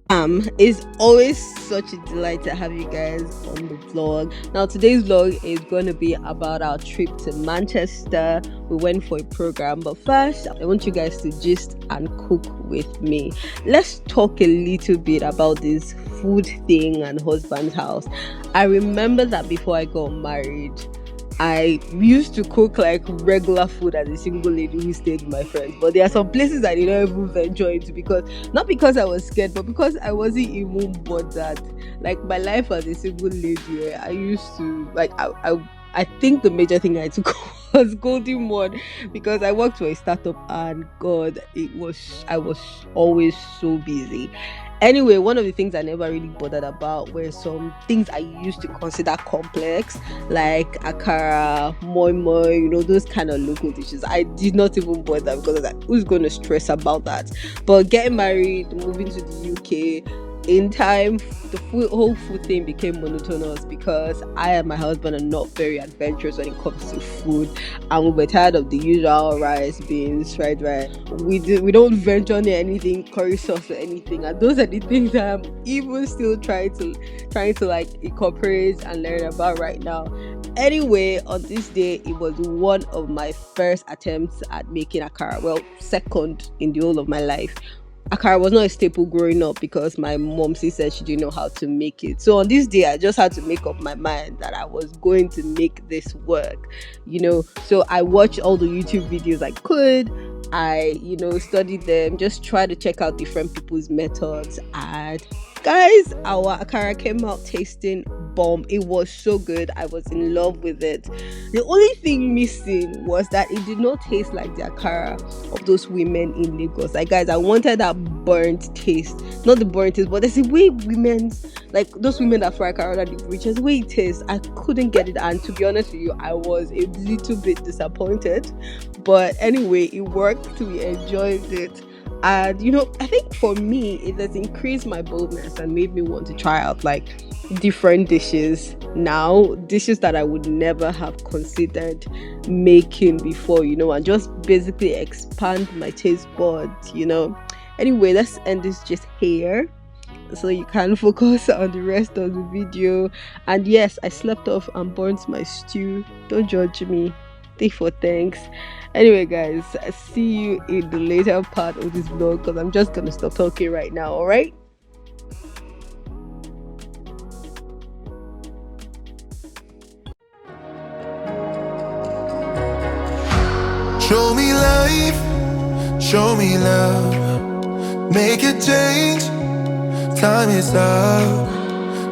It's always such a delight to have you guys on the vlog. Now today's vlog is going to be about our trip to Manchester. We went for a program, but first I want you guys to gist and cook with me. Let's talk a little bit about this food thing and husband's house. I remember that before I got married, I used to cook like regular food as a single lady who stayed with my friends, but there are some places I did not even venture into, because not because I was scared, but because I wasn't even bothered. Like my life as a single lady, I used to like I think the major thing I took was golden one, because I worked for a startup and God, I was always so busy. Anyway, one of the things I never really bothered about were some things I used to consider complex, like akara, moi moi, those kind of local dishes. I did not even bother because I was like, who's going to stress about that? But getting married, moving to the UK, in time, the whole food thing became monotonous because I and my husband are not very adventurous when it comes to food, and we were tired of the usual rice, beans, fried rice. We don't venture on anything curry sauce or anything, and those are the things that I'm even still trying to like incorporate and learn about right now. Anyway, on this day, it was one of my first attempts at making akara. Well, second in the whole of my life. Akara was not a staple growing up because my mom said she didn't know how to make it. So on this day, I just had to make up my mind that I was going to make this work, So I watched all the YouTube videos I could. I, studied them, just try to check out different people's methods. And guys, our akara came out tasting bomb. It was so good. I was in love with it. The only thing missing was that it did not taste like the akara of those women in Lagos. Like, guys, I wanted that burnt taste. Not the burnt taste, but there's a way like those women that fry akara that the richest way it tastes. I couldn't get it, and to be honest with you, I was a little bit disappointed. But anyway, it worked. We enjoyed it. And I think for me, it has increased my boldness and made me want to try out like different dishes now, dishes that I would never have considered making before, and just basically expand my taste buds. Anyway, let's end this just here so you can focus on the rest of the video. And yes, I slept off and burnt my stew. Don't judge me. Take for thanks. Anyway, guys, I see you in the later part of this vlog, because I'm just gonna stop talking right now. All right. Show me life, show me love, make a change, time is up.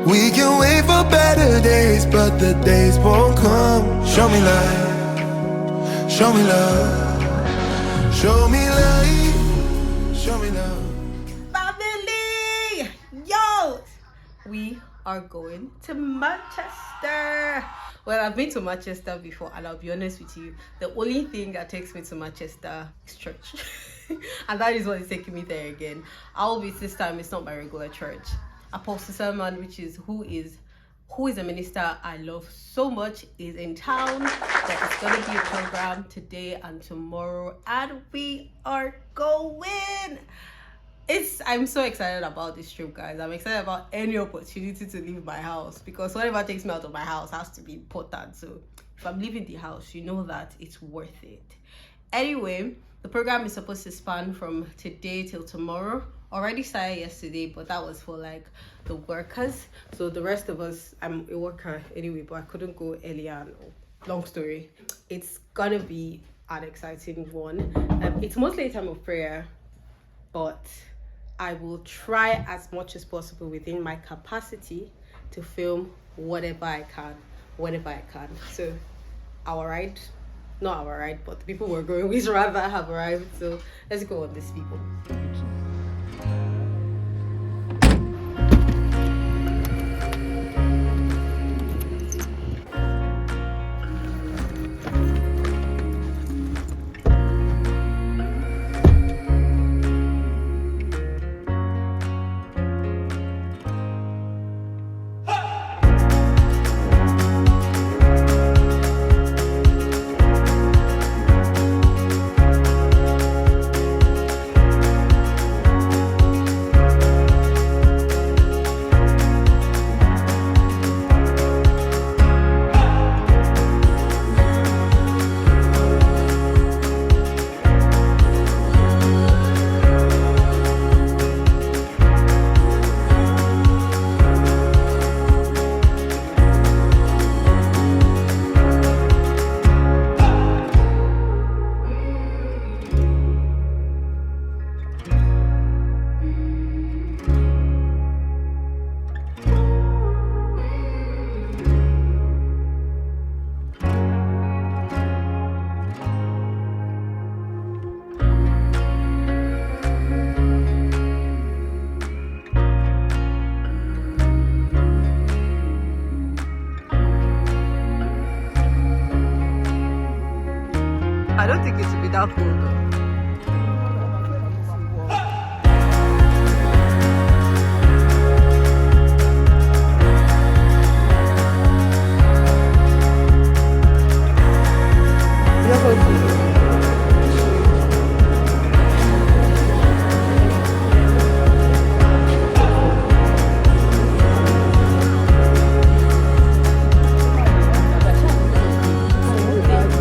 We can wait for better days, but the days won't come. Show me life, show me love, show me life, show me love. Family, yo, we are going to Manchester. Well, I've been to Manchester before, and I'll be honest with you, the only thing that takes me to Manchester is church. And that is what is taking me there again. This time, it's not my regular church. Apostle Salman, who is a minister I love so much, is in town. There is going to be a program today and tomorrow, and we are going. I'm so excited about this trip, guys. I'm excited about any opportunity to leave my house, because whatever takes me out of my house has to be important. So if I'm leaving the house, you know that it's worth it. Anyway, the program is supposed to span from today till tomorrow. Already started yesterday, but that was for like the workers. So the rest of us, I'm a worker anyway, but I couldn't go earlier. Long story. It's gonna be an exciting one. It's mostly a time of prayer, but I will try as much as possible within my capacity to film whatever I can, whenever I can. So not our ride, but the people we're going with rather have arrived. So let's go on this, people. think it should be that cold though.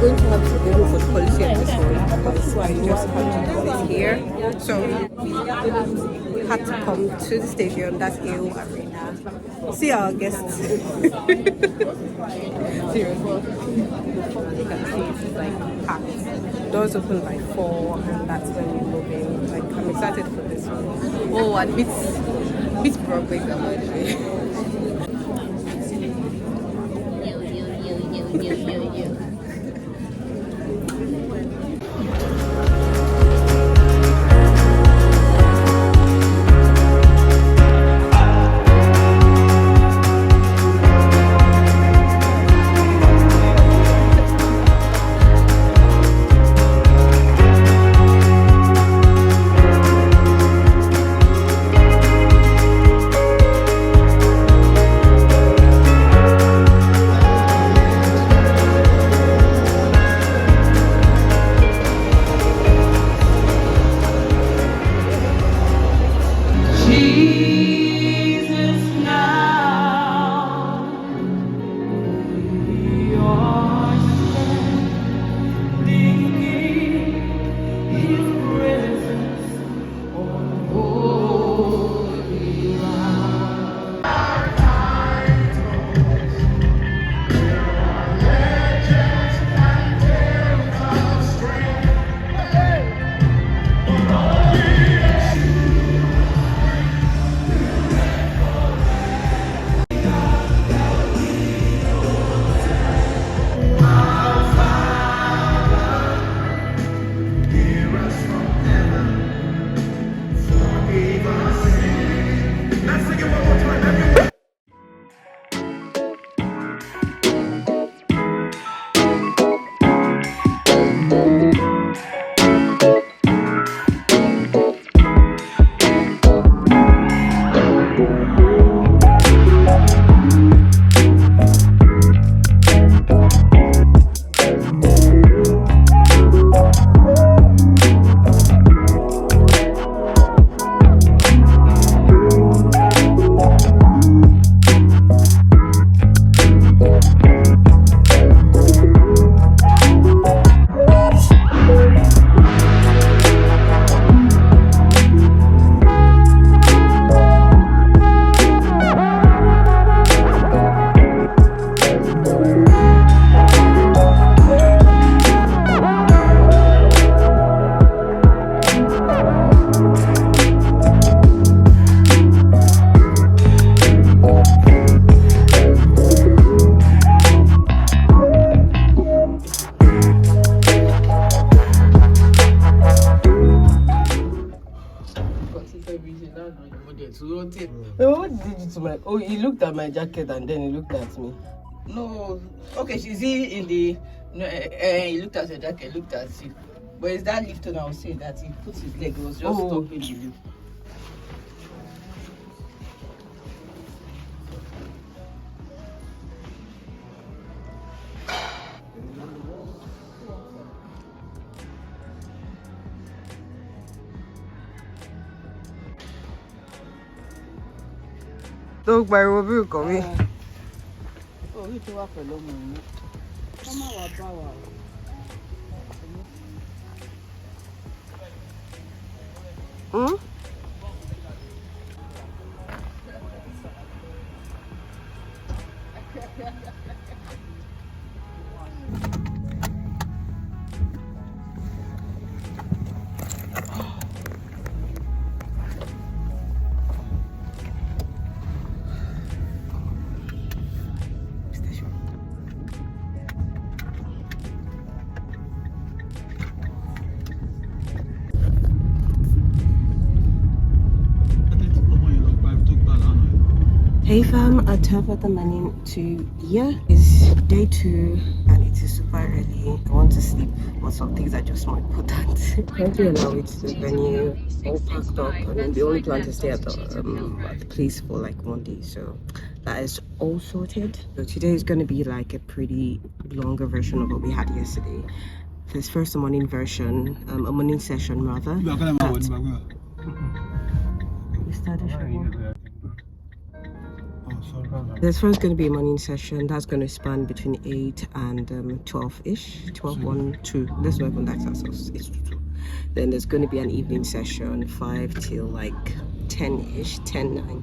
Going to have to go for the policy of this one because I just had to do it here. So we had to come to the stadium, that's AO Arena. See our guests. Seriously. You can see it's like packed. Doors open by 4 and that's when we move in. Like I'm excited for this one. Oh, and it's Broadway by the way. What did you do to my? Oh, he looked at my jacket and then he looked at me. No, okay, she's in the. No, he looked at your jacket, looked at you. But it's that lift on I was saying that he put his leg, he was just stopping the lift. Don't buy Robbie coming. Oh, you two are for long money. Come on, power. Hmm? Hey fam, I have the money to yeah. It's day 2 and it is super early. I want to sleep, but some things are just more important. Currently on our way to the venue, all packed up, and then we only plan to stay at the place for like 1 day, so that is all sorted. So today is going to be like a pretty longer version of what we had yesterday. There's first a morning version, a morning session rather. There's first going to be a morning session that's going to span between 8 and 12-ish, 12, 1, 2. Let's not even that's ourselves. It's 2. Then there's going to be an evening session, 5 till like 10-ish, 10, 9.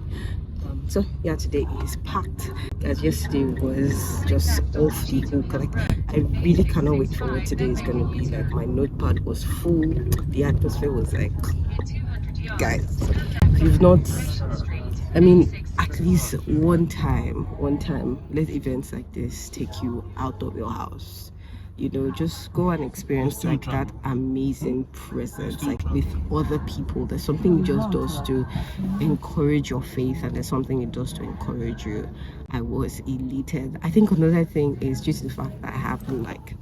So yeah, today is packed. As yesterday was just off the hook. Like, I really cannot wait for what today is going to be. Like, my notepad was full. The atmosphere was like, guys, you've not, I mean, at least one time, let events like this take you out of your house. You know, just go and experience like that amazing presence, like with other people. There's something it just does to encourage your faith, and there's something it does to encourage you. I was elated. I think another thing is just the fact that I haven't like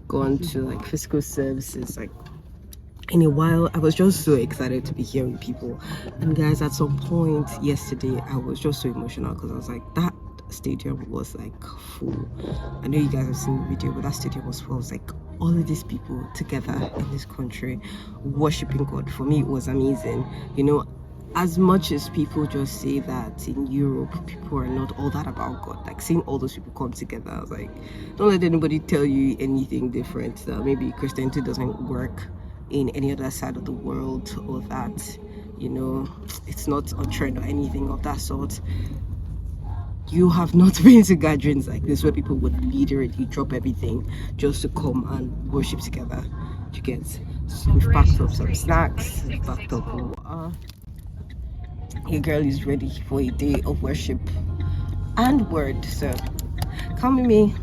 gone to like physical services like in a while. I was just so excited to be here with people. And guys, at some point yesterday I was just so emotional because I was like, that stadium was like full. I know you guys have seen the video, but that stadium was full. It was like all of these people together in this country worshiping God. For me, it was amazing. You know, as much as people just say that in Europe people are not all that about God, like seeing all those people come together, I was like, don't let anybody tell you anything different, that maybe Christianity doesn't work in any other side of the world, or that, you know, it's not a trend or anything of that sort. You have not been to gatherings like this where people would literally drop everything just to come and worship together. You get, so we've packed up some snacks, we've packed up water. Your girl is ready for a day of worship and word. So come with me,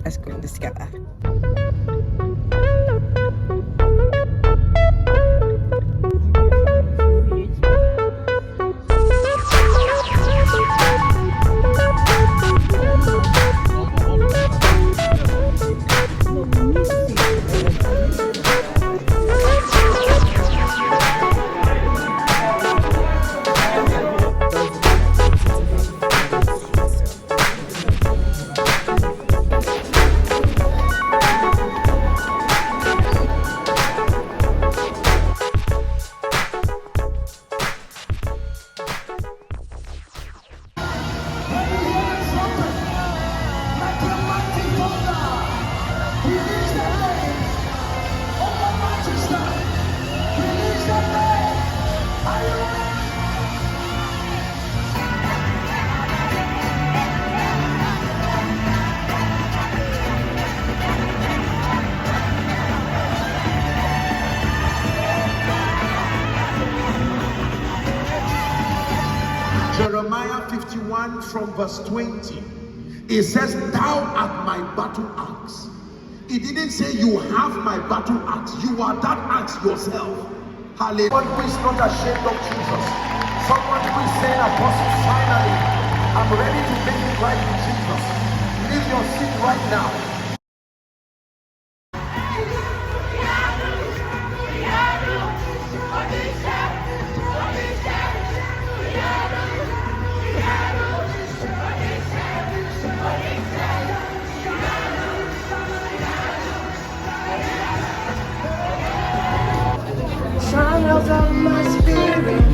let's go in this together. Jeremiah 51 from verse 20. It says, thou art my battle axe. It didn't say you have my battle axe. You are that axe yourself. Hallelujah. Someone who is not ashamed of Jesus. Someone who is saying, Apostle, finally, I'm ready to make it right with Jesus. Leave your seat right now. Channels of my spirit.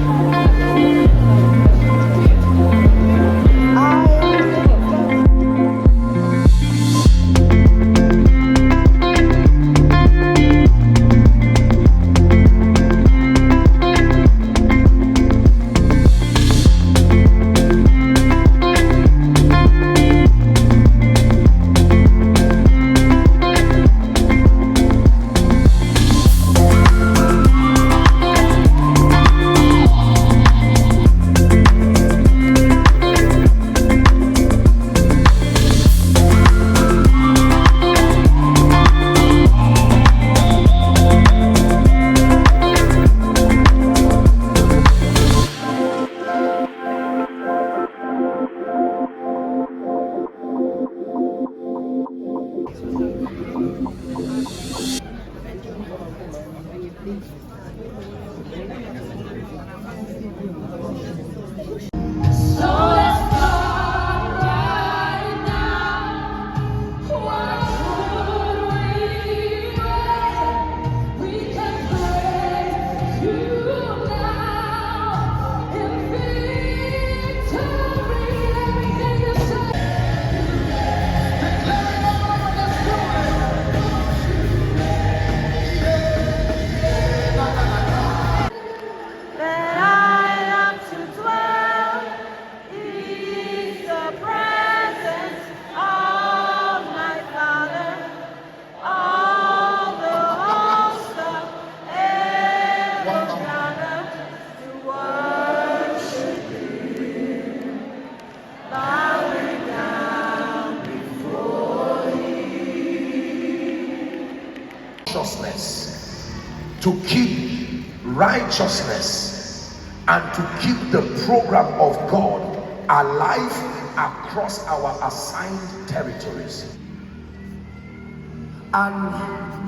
consciousness, to keep righteousness, and to keep the program of God alive across our assigned territories. And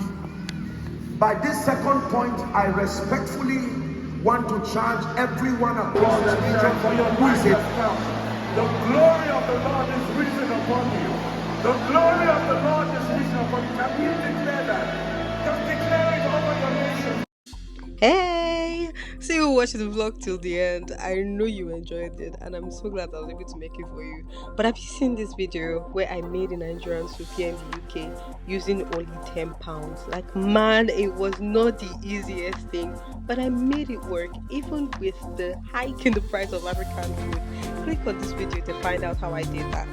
by this second point, I respectfully want to charge everyone across the region who is it. The glory of the Lord is risen upon you. The glory of the Lord is risen upon you. Can you declare that? Just declare it over your nation. Hey, see you watched the vlog till the end. I know you enjoyed it, and I'm so glad I was able to make it for you. But have you seen this video where I made a Nigerian soup here in the UK using only £10? Like, man, it was not the easiest thing, but I made it work even with the hike in the price of African food. Click on this video to find out how I did that.